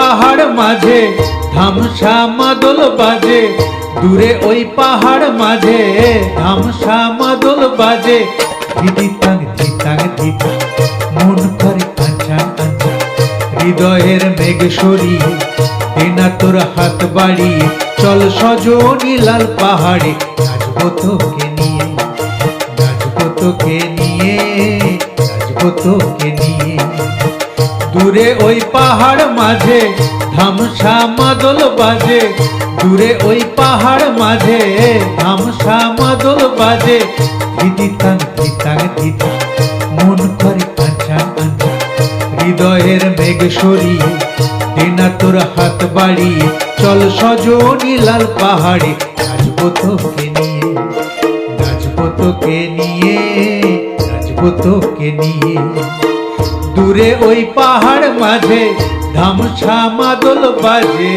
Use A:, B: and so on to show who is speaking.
A: পাহাড় মাঝে ধামসা মাদল বাজে, দূরে ওই পাহাড় মাঝে ধামসা মাদল বাজে। ধিতাং ধিতাং ধিতাং মন করে কাঁচা কাঁচা, হৃদয়ের মেঘ সরিয়ে দেনা তোর হাত বাড়িয়ে, চল সজনী লাল পাহাড়ে নাচবো তোকে নিয়ে, নাচবো তোকে নিয়ে, নাচবো তোকে নিয়ে। দূরে ওই পাহাড় মাঝে ধামসা মাদল বাজে, দূরে ওই পাহাড় মাঝে ধামসা মাদল বাজে। ধিতাং ধিতাং ধিতাং মন করে কাঁচা কাঁচা, হৃদয়ের মেঘ সরিয়ে দেনা তোর হাত বাড়িয়ে, চল সজনী লাল পাহাড়ে নাচবো তোকে নিয়ে, নাচবো তোকে নিয়ে, নাচবো তোকে নিয়ে। দূরে ওই পাহাড় মাঝে ধামসা মাদল বাজে।